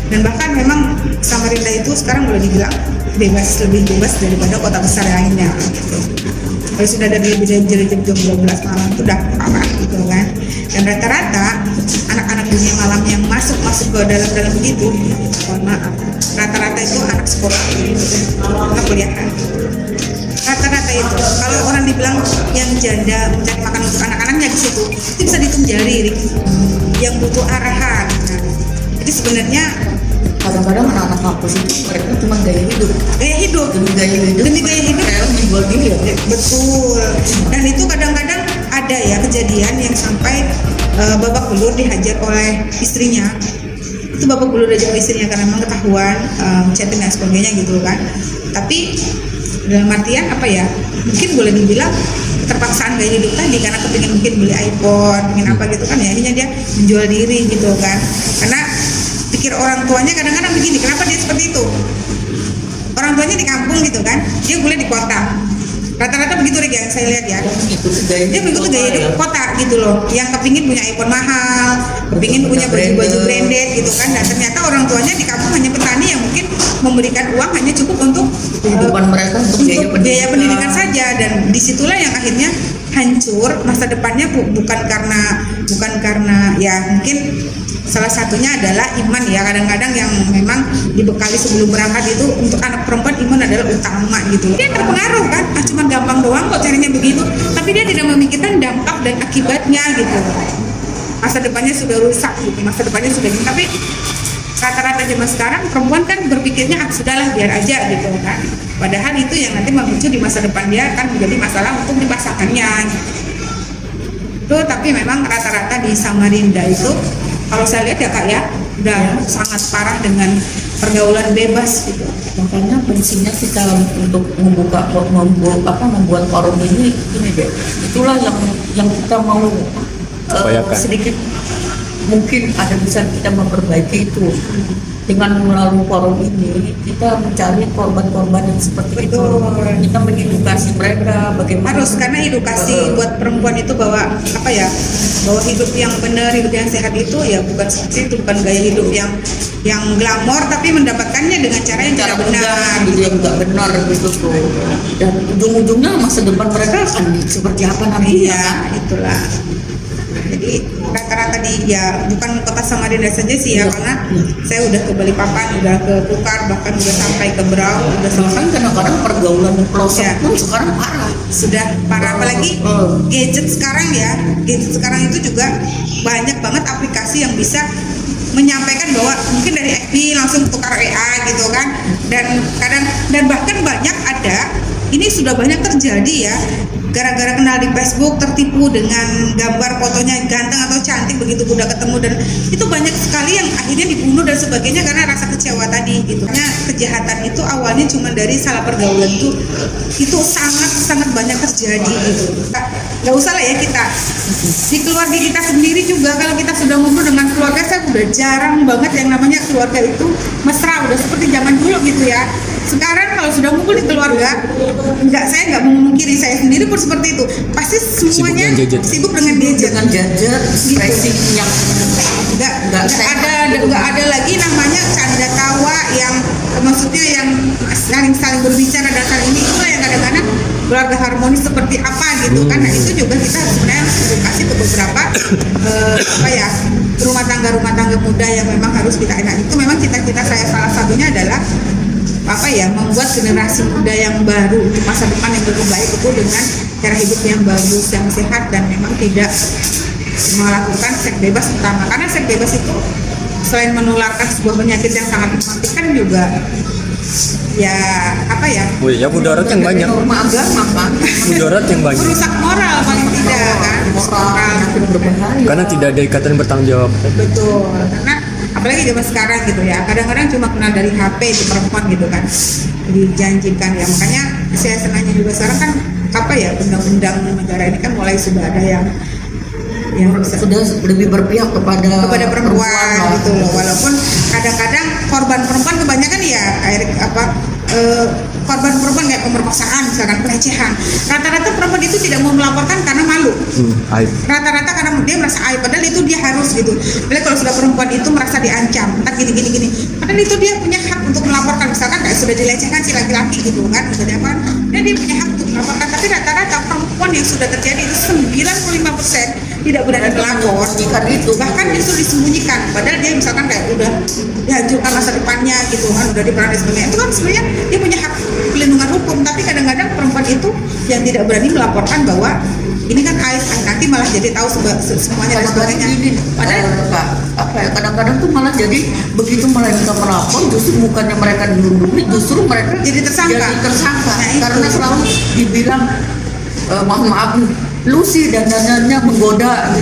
Dan bahkan memang Samarinda itu sekarang boleh dibilang bebas, lebih bebas daripada kota besar lainnya gitu. Kalau sudah dari lebih dari jam 12 malam itu udah parah gitu kan. Dan rata-rata anak-anak dunia malam yang masuk ke dalam begitu, mohon maaf, rata-rata itu anak sekolah, anak kuliahan. Rata-rata itu, kalau orang dibilang yang janda mencari makan untuk anak-anaknya di situ, itu bisa dihitung jari, yang butuh arahan. Nah, jadi sebenarnya kadang-kadang anak-anak kampus itu mereka cuma gaya hidup demi gaya hidup kayak menjual diri ya. Betul. Dan itu kadang-kadang ada ya kejadian yang sampai babak belur dihajar oleh istrinya. Itu babak belur dihajar oleh istrinya karena memang ketahuan chatting dan sebagainya gitu kan. Tapi dalam artian apa ya, mungkin boleh dibilang terpaksaan gaya hidup tadi karena kepingin mungkin beli iPhone, pengen apa gitu kan ya, akhirnya dia menjual diri gitu kan. Karena pikir orang tuanya kadang-kadang begini, kenapa dia seperti itu? Orang tuanya di kampung gitu kan, dia kuliah di kota. Rata-rata begitu Rik, yang saya lihat ya. Dia mengikuti gaya hidup kota gitu loh, yang kepingin punya iPhone mahal, kepingin punya baju-baju branded gitu kan. Dan ternyata orang tuanya di kampung hanya petani yang mungkin memberikan uang hanya cukup untuk kehidupan mereka, untuk biaya pendidikan saja. Dan disitulah yang akhirnya hancur masa depannya, bukan karena ya mungkin salah satunya adalah iman ya. Kadang-kadang yang memang dibekali sebelum berangkat itu untuk anak perempuan iman adalah utama gitu. Dia terpengaruh kan, cuma gampang doang kok caranya begitu, tapi dia tidak memikirkan dampak dan akibatnya gitu. Masa depannya sudah rusak gitu, masa depannya sudah gini. Tapi rata-rata zaman sekarang perempuan kan berpikirnya sudahlah biar aja gitu kan. Padahal itu yang nanti memicu di masa depan dia akan menjadi masalah untuk dipasangkannya gitu. Itu tapi memang rata-rata di Samarinda itu kalau saya lihat ya Kak ya, udah sangat parah dengan pergaulan bebas gitu. Makanya pentingnya kita untuk membuat forum ini deh. Itulah yang kita mau sedikit mungkin ada bisa kita memperbaiki itu. Dengan melalui forum ini kita mencari korban-korban yang seperti itu. Kita mengedukasi mereka bagaimana. Harus, karena edukasi buat perempuan itu bahwa apa ya, bahwa hidup yang benar, hidup yang sehat itu ya bukan seperti itu, bukan gaya hidup yang glamor, tapi mendapatkannya dengan cara yang tidak benar gitu, yang tidak benar gitu tuh. Dan ujung-ujungnya masa depan mereka akan seperti apa nanti? Iya, itulah. Jadi rata-rata ya bukan kota Samarinda saja sih ya, karena saya udah ke Balikpapan, udah ke Tukar, bahkan udah sampai ke Berau, udah selesai. Kadang-kadang pergaulan pelosok pun sekarang parah, sudah parah. Apalagi gadget sekarang ya, gadget sekarang itu juga banyak banget aplikasi yang bisa menyampaikan bahwa mungkin dari FB langsung tukar WA gitu kan, dan bahkan banyak ada, ini sudah banyak terjadi ya, gara-gara kenal di Facebook tertipu dengan gambar fotonya ganteng atau cantik, begitu udah ketemu dan itu banyak sekali yang akhirnya dibunuh dan sebagainya karena rasa kecewa tadi gitu. Karena kejahatan itu awalnya cuma dari salah pergaulan, itu sangat banyak terjadi gitu. Nggak usah lah ya kita di keluarga kita sendiri juga, kalau kita sudah ngumpul dengan keluarga, saya udah jarang banget yang namanya keluarga itu mesra, udah seperti zaman dulu gitu ya. Sekarang kalau sudah ngumpul di keluarga, saya nggak memungkiri, saya sendiri pun seperti itu. Pasti semuanya sibuk dengan gadget. Stressing yang nggak ada lagi namanya canda tawa yang maksudnya yang saling berbicara dan saling itulah yang kadang-kadang keluarga harmonis seperti apa gitu kan. Nah itu juga kita sebenarnya edukasi ke beberapa rumah tangga muda yang memang harus kita enak. Itu memang cita-cita saya salah satunya adalah membuat generasi muda yang baru untuk masa depan yang lebih baik itu dengan cara hidup yang bagus, yang sehat, dan memang tidak melakukan seks bebas utama. Karena seks bebas itu selain menularkan sebuah penyakit yang sangat mematikan juga mudarat yang banyak. Norma agama kan. Mudarat yang banyak. Merusak moral paling tidak kan. Moral berbahaya. Karena tidak ada ikatan bertanggung jawab. Betul. Karena apalagi zaman sekarang gitu ya, kadang-kadang cuma kenal dari HP itu perempuan gitu kan, dijanjikan ya. Makanya saya senangnya juga sekarang kan undang-undang negara ini kan mulai sudah ada yang sudah lebih berpihak kepada perempuan gitu loh. Walaupun kadang-kadang korban perempuan kebanyakan ya korban perempuan kayak pemerkosaan, misalkan pelecehan. Rata-rata perempuan itu tidak mau melaporkan karena malu. Aib. Rata-rata karena dia merasa aib, padahal itu dia harus gitu. Padahal kalau sudah perempuan itu merasa diancam, entar gini. Padahal itu dia punya hak untuk melaporkan, misalkan kayak sudah dilecehkan si laki-laki gitu kan, sudah apa? Dan dia punya hak untuk melaporkan. Tapi rata-rata perempuan yang sudah terjadi itu 95% tidak berani melapor. Itu Bahkan itu disembunyikan. Padahal dia misalkan kayak udah dihancurkan masa depannya gitu kan, udah diperangi sebagainya. Itu kan sebenarnya dia punya hak pelindungan hukum. Tapi kadang-kadang perempuan itu yang tidak berani melaporkan bahwa ini kan aib, nanti malah jadi tahu semuanya dan sebagainya. Padahal kadang-kadang tuh malah jadi begitu mereka melapor, justru bukannya mereka dilindungi, justru mereka Jadi tersangka. Nah, itu. Karena selalu dibilang maaf lu sih dandanannya menggoda.